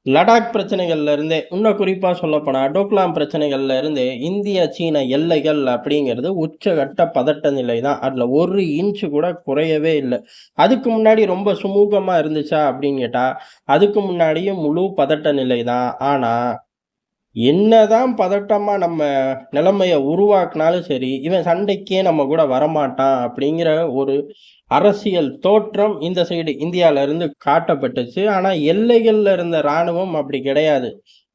லடாக் பிரச்சனைகள்ல இருந்தே, இன்னும் குறிப்பா சொல்லப்போனா டோக்லாம் பிரச்சனைகள்ல இருந்தே, இந்திய, சீன எல்லைகள் அப்படிங்கிறது உச்சகட்ட பதட்ட நிலை தான். அதுல 1 இன்ச் கூட குறையவே இல்ல. அதுக்கு முன்னாடி ரொம்ப சுமூகமா இருந்துச்சா அப்படின்னு கேட்டா, அதுக்கு முன்னாடியும் முழு பதட்ட நிலை தான். ஆனா, என்னதான் பதட்டமா நம்ம நிலைமைய உருவாக்குனாலும் சரி, இவன் சண்டைக்கே நம்ம கூட வரமாட்டான் அப்படிங்கிற ஒரு அரசியல் தோற்றம் இந்த சைடு இந்தியால இருந்து காட்டப்பட்டுச்சு. ஆனா எல்லைகள்ல இருந்த ராணுவம் அப்படி கிடையாது.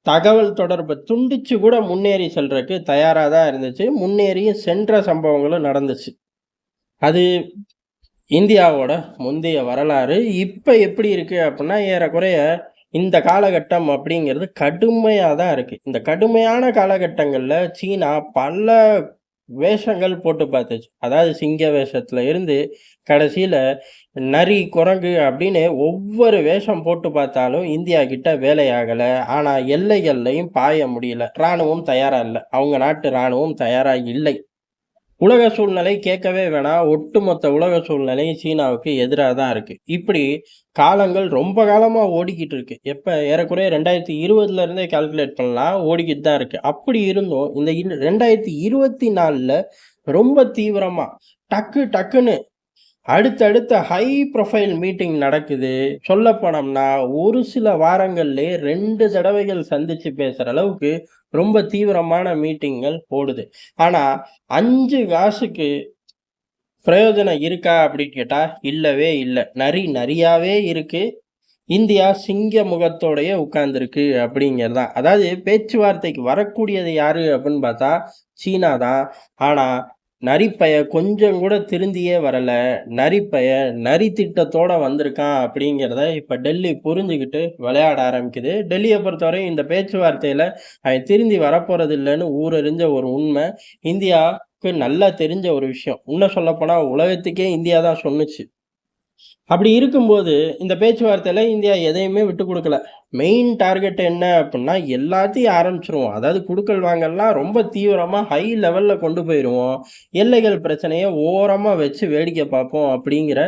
தகவல் தொடர்ப துண்டிச்சு கூட முன்னேறி செல்றதுக்கு தயாரா தான் இருந்துச்சு. முன்னேறியும் சென்ற சம்பவங்களும் நடந்துச்சு. அது இந்தியாவோட முந்தைய வரலாறு. இப்ப எப்படி இருக்கு அப்புட்ன்னா, ஏறக்குறைய இந்த காலகட்டம் அப்படிங்கிறது கடுமையா தான் இருக்கு. இந்த கடுமையான காலகட்டங்கள்ல சீனா பல வேஷங்கள் போட்டு பார்த்துச்சு. அதாவது சிங்க வேஷத்துல இருந்து கடைசியில நரி, குரங்கு அப்படின்னு ஒவ்வொரு வேஷம் போட்டு பார்த்தாலும் இந்தியா கிட்ட வேலையாகல. ஆனா எல்லைகள்லயும் பாய முடியல. ராணுவம் தயாரா இல்ல. அவங்க நாட்டு ராணுவம் தயாரா இல்லை. உலக சூழ்நிலை கேட்கவே வேணாம். ஒட்டுமொத்த உலக சூழ்நிலை சீனாவுக்கு எதிரா தான் இருக்கு. இப்படி காலங்கள் ரொம்ப காலமா ஓடிக்கிட்டு இருக்கு. எப்ப ஏறக்குறைய 2020ல இருந்தே கால்குலேட் பண்ணலாம். ஓடிக்கிட்டு தான் இருக்கு. அப்படி இருந்தும் இந்த 2024ல ரொம்ப தீவிரமா டக்குன்னு அடுத்தடுத்த ஹை ப்ரொஃபைல் மீட்டிங் நடக்குது. சொல்லப்போனோம்னா, ஒரு சில வாரங்கள்லயே 2 தடவைகள் சந்திச்சு பேசுற அளவுக்கு ரொம்ப தீவிரமான மீட்டிங்கள் ஓடுது. ஆனா, 5 காசுக்கு பிரயோஜனம் இருக்கா அப்படின்னு கேட்டா, இல்லவே இல்ல. நரி நரியாவே இருக்கு. இந்தியா சிங்க முகத்தோடயே உட்கார்ந்திருக்கு அப்படிங்கிறது தான். அதாவது பேச்சுவார்த்தைக்கு வரக்கூடியது யாரு அப்படின்னு பார்த்தா, சீனா தான். ஆனா, நரிப்பய கொஞ்சம் கூட திருந்தியே வரல. நரிப்பய நரி திட்டத்தோட வந்திருக்கான் அப்படிங்கிறத இப்ப டெல்லி புரிஞ்சுகிட்டு விளையாட ஆரம்பிக்குது. டெல்லிய பொறுத்தவரையும் இந்த பேச்சுவார்த்தையில அவன் திருந்தி வரப்போறதில்லன்னு ஊரறிஞ்ச ஒரு உண்மை. இந்தியாவுக்கு நல்லா தெரிஞ்ச ஒரு விஷயம். இன்னும் சொல்லப்போனா உலகத்துக்கே இந்தியா தான் சொன்னுச்சு. அப்படி இருக்கும்போது, இந்த பேச்சுவார்த்தையில இந்தியா எதையுமே விட்டுக் குடுக்கல. மெயின் டார்கெட் என்ன அப்புட்ன்னா, எல்லாத்தையும் ஆரம்பிச்சுருவோம். அதாவது குடுக்கல் வாங்கல்லாம் ரொம்ப தீவிரமா ஹை லெவல்ல கொண்டு போயிருவோம். எல்லைகள் பிரச்சனைய ஓரமா வச்சு வேடிக்கை பார்ப்போம் அப்படிங்கிற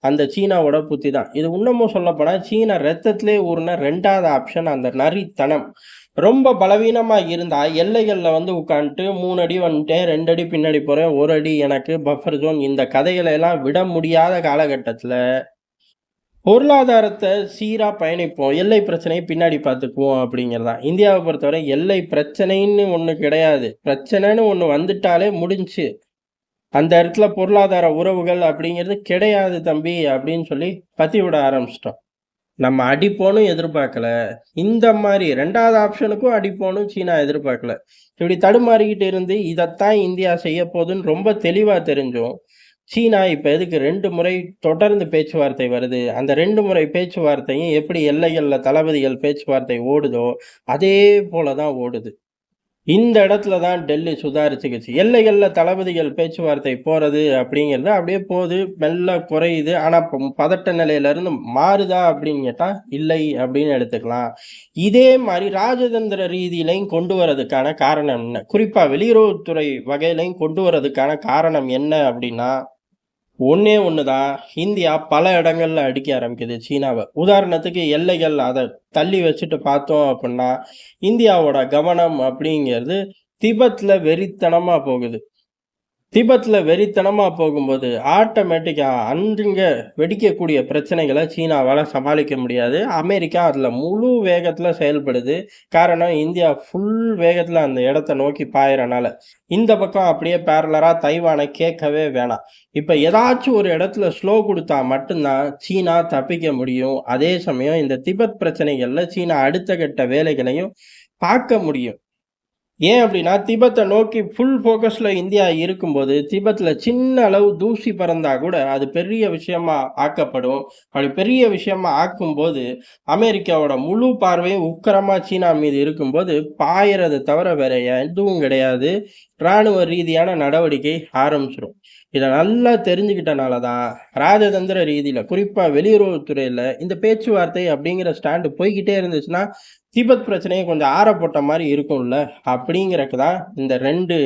அந்த சீனாவோட புத்தி தான். இது இன்னமும் சொல்லப்போனா, சீனா ரத்தத்திலே ஊறுன 2வது ஆப்ஷன் அந்த நரித்தனம். ரொம்ப பலவீனமா இருந்தா, எல்லைகள்ல வந்து உட்காந்துட்டு 3 அடி வந்துட்டேன், 2 அடி பின்னாடி போறேன், 1 அடி எனக்கு பஃபர் ஜோன் இந்த கதைகள எல்லாம் விட முடியாத காலகட்டத்தில பொருளாதாரத்த சீரா பயணிப்போம். எல்லை பிரச்சனைய பின்னாடி பார்த்துக்குவோம் அப்படிங்கிறது தான். இந்தியாவ பொறுத்தவரை எல்லை பிரச்சனைன்னு ஒண்ணு கிடையாது. பிரச்சனைன்னு ஒண்ணு வந்துட்டாலே முடிஞ்சுச்சு. அந்த இடத்துல பொருளாதார உறவுகள் அப்படிங்கிறது கிடையாது தம்பி அப்படின்னு சொல்லி பத்திவிட ஆரம்பிச்சுட்டோம். நம்ம அடிப்போம்னு எதிர்பார்க்கல. இந்த மாரி 2வது ஆப்ஷனுக்கும் அடிப்போம்னு சீனா எதிர்பார்க்கல. இப்படி தடுமாறிக்கிட்டு இருந்து இதத்தான் இந்தியா செய்யப்போதுன்னு ரொம்ப தெளிவா தெரிஞ்சும், சீனா இப்ப எதுக்கு 2 முறை தொடர்ந்து பேச்சுவார்த்தை வருது. அந்த 2 முறை பேச்சுவார்த்தையும் எப்படி எல்லைகள்ல தளபதிகள் பேச்சுவார்த்தை ஓடுதோ, அதே போல தான் ஓடுது. இந்த இடத்துல தான் டெல்லி சுதாரிச்சுக்கிச்சு. எல்லைகள்ல தளபதிகள் பேச்சுவார்த்தை போறது அப்படிங்கிறது அப்படியே போது, மெல்ல குறையுது. ஆனா பதட்ட நிலையிலிருந்து மாறுதா அப்படின்னு கேட்டா, இல்லை அப்படின்னு எடுத்துக்கலாம். இதே மாரி ராஜதந்திர ரீதியிலயும் கொண்டு வரதுக்கான காரணம் என்ன? குறிப்பா வெளியுறவுத்துறை வகையிலயும் கொண்டு வரதுக்கான காரணம் என்ன அப்படின்னா, ஒண்ணே ஒண்ணு தான். இந்தியா பல இடங்கள்ல அடிக்க ஆரம்பிக்குது சீனாவ. உதாரணத்துக்கு எல்லைகள் அத தள்ளி வச்சுட்டு பார்த்தோம் அப்புட்ன்னா, இந்தியாவோட கவனம் அப்படிங்கிறது திபெத்ல வெறித்தனமா போகுது. திபெத்ல வெறித்தனமா போகும்போது, ஆட்டோமேட்டிக்கா அங்கங்க வெடிக்கக்கூடிய பிரச்சனைகள சீனாவால சமாளிக்க முடியாது. அமெரிக்கா அதுல முழு வேகத்துல செயல்படுது. காரணம் இந்தியா ஃபுல் வேகத்துல அந்த இடத்த நோக்கி பாயறனால. இந்த பக்கம் அப்படியே பேரலரா தைவான கேட்கவே வேணாம். இப்ப ஏதாச்சும் ஒரு இடத்துல ஸ்லோ குடுத்தா மட்டும் தான் சீனா தப்பிக்க முடியும். அதே சமயம் இந்த திபெத் பிரச்சனைகள்ல சீனா அடுத்த கட்ட வேலைகளையும் பார்க்க முடியும். ஏன் அப்படின்னா, திபெத்த நோக்கி ஃபுல் ஃபோக்கஸ்ல இந்தியா இருக்கும்போது, திபெத்ல சின்ன அளவு தூசி பறந்தா கூட, அது பெரிய விஷயமா ஆக்கப்படும். அப்படி பெரிய விஷயமா ஆக்கும்போது, அமெரிக்காவோட முழு பார்வையும் உக்கிரமா சீனா மீது இருக்கும்போது, பாயறத தவிர வேற எதுவும் கிடையாது. ராணுவ ரீதியான நடவடிக்கை ஆரம்பிச்சுரும். இத நல்லா தெரிஞ்சுக்கிட்டனால தான், ராஜதந்திர ரீதியில, குறிப்பா வெளியுறவுத்துறையில இந்த பேச்சுவார்த்தை அப்படிங்கிற ஸ்டாண்ட் போய்க்கிட்டே இருந்துச்சுன்னா, திபெத் பிரச்சனைய கொஞ்சம் ஆற போட்ட மாரி இருக்கும்ல, அப்படிங்கிறக்கு தான் இந்த 2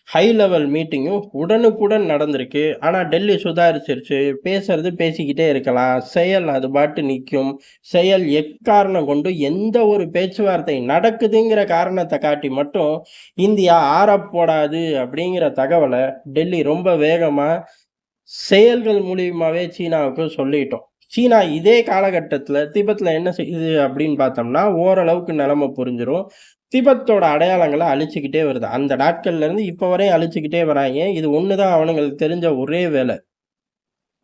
ஹை லெவல் மீட்டிங்கும் உடனுக்குடன் நடந்திருக்கு. ஆனா டெல்லி சுதாரிச்சிருச்சு. பேசுறது பேசிக்கிட்டே இருக்கலாம். செயல் அது பாட்டு நிக்கும். செயல் எக்காரணம் கொண்டு எந்த ஒரு பேச்சுவார்த்தை நடக்குதுங்கிற காரணத்த காட்டி மட்டும் இந்தியா ஆறப்போடாது அப்படிங்கிற தகவல டெல்லி ரொம்ப வேகமா செயல்கள் மூலியமாவே சீனாவுக்கு சொல்லிட்டோம். சீனா இதே காலகட்டத்தில திபெத்ல என்ன செய்யுது அப்படின்னு பார்த்தோம்னா, ஓரளவுக்கு நிலைமை புரிஞ்சிரும். திபெத்தோட அடையாளங்கள அழிச்சுக்கிட்டே வருது. அந்த நாட்கள்ல இருந்து இப்ப வரையும் அழிச்சுக்கிட்டே வராய்ங்க. இது ஒண்ணு தான் அவனுங்களுக்கு தெரிஞ்ச ஒரே வேல.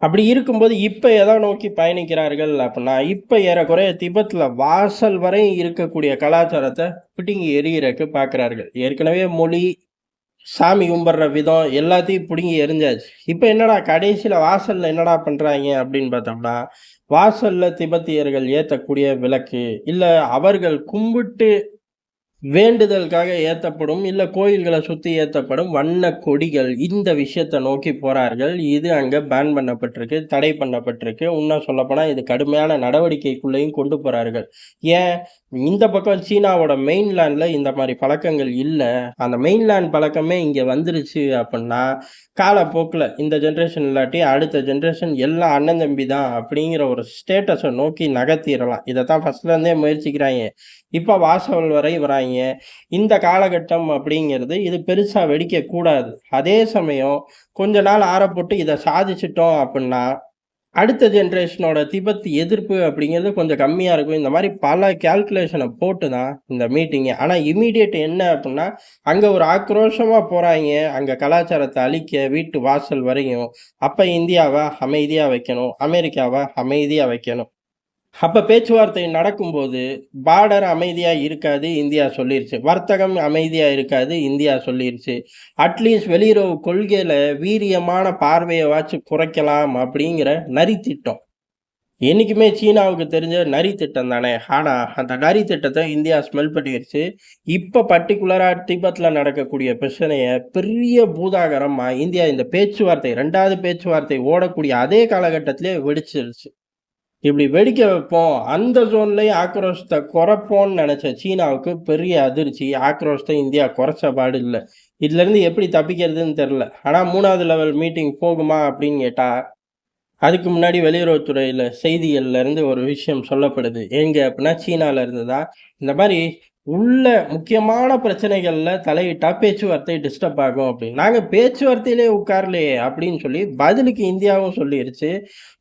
அப்படி இருக்கும்போது இப்ப எத நோக்கி பயணிக்கிறார்கள் அப்படின்னா, இப்ப ஏறக்குறைய திபெத்ல வாசல் வரை இருக்கக்கூடிய கலாச்சாரத்த பிடுங்கி எறியறக்கு பார்க்கிறார்கள். ஏற்கனவே மொழி, சாமி கும்பிடுற விதம் எல்லாத்தையும் புடுங்கி எறிஞ்சாச்சு. இப்ப என்னடா கடைசில வாசல்ல என்னடா பண்றாய்ங்க அப்படின்னு பார்த்தோம்னா, வாசல்ல திபெத்தியர்கள் ஏத்தக்கூடிய விளக்கு, இல்ல அவர்கள் கும்பிட்டு வேண்டுதலுக்காக ஏத்தப்படும், இல்ல கோயில்கள சுத்தி ஏத்தப்படும் வண்ணக் கொடிகள். இந்த விஷயத்த நோக்கி போறார்கள். இது அங்க பேன் பண்ணப்பட்டிருக்கு, தடை பண்ணப்பட்டிருக்கு. இன்னும் சொல்லப்போனா இது கடுமையான நடவடிக்கைக்குள்ளேயும் கொண்டு போறார்கள். ஏன்? இந்த பக்கம் சீனாவோட மெயின்லேண்ட்ல இந்த மாரி பழக்கங்கள் இல்ல. அந்த மெயின்லேண்ட் பழக்கமே இங்க வந்துருச்சு அப்புட்ன்னா, காலப்போக்குல இந்த ஜெனரேஷன் இல்லாட்டி அடுத்த ஜெனரேஷன் எல்லாம் அண்ணன் தம்பி தான் அப்படிங்கிற ஒரு ஸ்டேட்டஸ நோக்கி நகர்த்திறலாம். இதத்தான் ஃபர்ஸ்ட்ல இருந்தே முயற்சிக்கிறாய்ங்க. இப்ப வாசல் வரை வராய்ங்க. இந்த காலகட்டம் அப்படிங்கிறது இது பெருசா வெடிக்கக் கூடாது. அதே சமயம் கொஞ்ச நாள் ஆறப்போட்டு இத சாதிச்சுட்டோம் அப்புட்ன்னா, அடுத்த ஜெனரேஷனோட திபெத் எதிர்ப்பு அப்படிங்கிறது கொஞ்சம் கம்மியா இருக்கும். இந்த மாரி பல கால்குலேஷன போட்டு தான் இந்த மீட்டிங்கே. ஆனா இம்மீடியேட் என்ன அப்புட்ன்னா, அங்க ஒரு ஆக்ரோஷமா போறாய்ங்க. அங்க கலாச்சாரத்த அழிக்க வீட்டு வாசல் வரையும். அப்ப இந்தியாவ அமைதியா வைக்கணும். அமெரிக்காவ அமைதியா வைக்கணும். அப்ப பேச்சுவார்த்தை நடக்கும்போது, பார்டர் அமைதியா இருக்காது, இந்தியா சொல்லிருச்சு. வர்த்தகம் அமைதியா இருக்காது, இந்தியா சொல்லிருச்சு. அட்லீஸ்ட் வெளியுறவு கொள்கையில வீரியமான பார்வையவாச்சும் குறைக்கலாம் அப்படிங்கிற நரி திட்டம். என்னைக்குமே சீனாவுக்கு தெரிஞ்ச நரி திட்டம் தானே. ஆனா, அந்த நரி திட்டத்த இந்தியா ஸ்மெல் பண்ணிருச்சு. இப்ப பர்ட்டிகுலரா திபெத்ல நடக்கக்கூடிய பிரச்சனைய பெரிய பூதாகரமா இந்தியா இந்த பேச்சுவார்த்தை 2வது பேச்சுவார்த்தை ஓடக்கூடிய அதே காலகட்டத்திலே வெடிச்சிருச்சு. இப்படி வெடிக்க வைப்போம். அந்த ஜோன்லயும் ஆக்ரோஷத்த குறைப்போம்னு நெனச்ச சீனாவுக்கு பெரிய அதிர்ச்சி. ஆக்ரோஷத்த இந்தியா குறைச்ச பாடு இல்ல. இதுலருந்து எப்படி தப்பிக்கிறதுன்னு தெரியல. ஆனா 3வது லெவல் மீட்டிங் போகுமா அப்படின்னு கேட்டா, அதுக்கு முன்னாடி வெளியுறவுத்துறையில செய்திகள்ல இருந்து ஒரு விஷயம் சொல்லப்படுது. எங்க அப்படின்னா, சீனால இருந்து தான். இந்த மாரி உள்ள முக்கியமான பிரச்சனைகள்ல தலையிட்டா பேச்சுவார்த்தை டிஸ்டர்ப் ஆகும் அப்படின்னு. நாங்க பேச்சுவார்த்தையிலே உட்காரலையே அப்படின்னு சொல்லி பதிலுக்கு இந்தியாவும் சொல்லிருச்சு.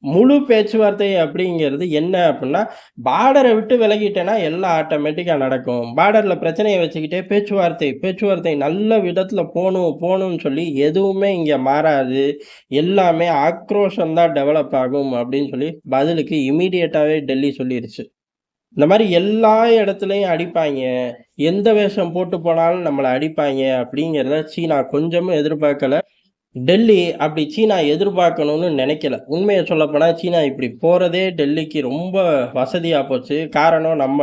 முழு பேச்சுவார்த்தை அப்படிங்கிறது என்ன அப்படின்னா, பார்டர விட்டு விலகிட்டேன்னா எல்லாம் ஆட்டோமேட்டிக்கா நடக்கும். பார்டர்ல பிரச்சனைய வச்சுக்கிட்டே பேச்சுவார்த்தை, பேச்சுவார்த்தை நல்ல விதத்துல போணும், போணும்னு சொல்லி எதுவுமே இங்க மாறாது. எல்லாமே ஆக்ரோஷம் தான் டெவலப் ஆகும் அப்படின்னு சொல்லி பதிலுக்கு இம்மீடியட்டாவே டெல்லி சொல்லிருச்சு. இந்த மாரி எல்லா இடத்துலயும் அடிப்பாய்ங்க. எந்த வேஷம் போட்டு போனாலும் நம்மள அடிப்பாய்ங்க அப்படிங்கிறத சீனா கொஞ்சமும் எதிர்பார்க்கல. டெல்லி அப்படி சீனா எதிர்பார்க்கணும்னு நினைக்கல. உண்மைய சொல்லப்போனா சீனா இப்படி போறதே டெல்லிக்கு ரொம்ப வசதியா போச்சு. காரணம் நம்ம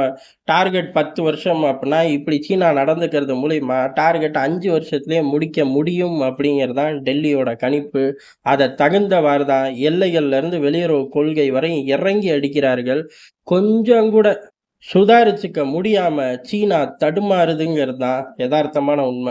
டார்கெட் 10 வருஷம் அப்படின்னா, இப்படி சீனா நடந்துக்கிறது மூலியமா டார்கெட் 5 வருஷத்திலேயே முடிக்க முடியும் அப்படிங்கிறது தான் டெல்லியோட கணிப்பு. அத தகுந்தவாறு தான் எல்லைகள்ல இருந்து வெளியுறவு கொள்கை வரை இறங்கி அடிக்கிறார்கள். கொஞ்சம் கூட சுதாரிச்சுக்க முடியாம சீனா தடுமாறுதுங்கிறது தான் எதார்த்தமான உண்ம.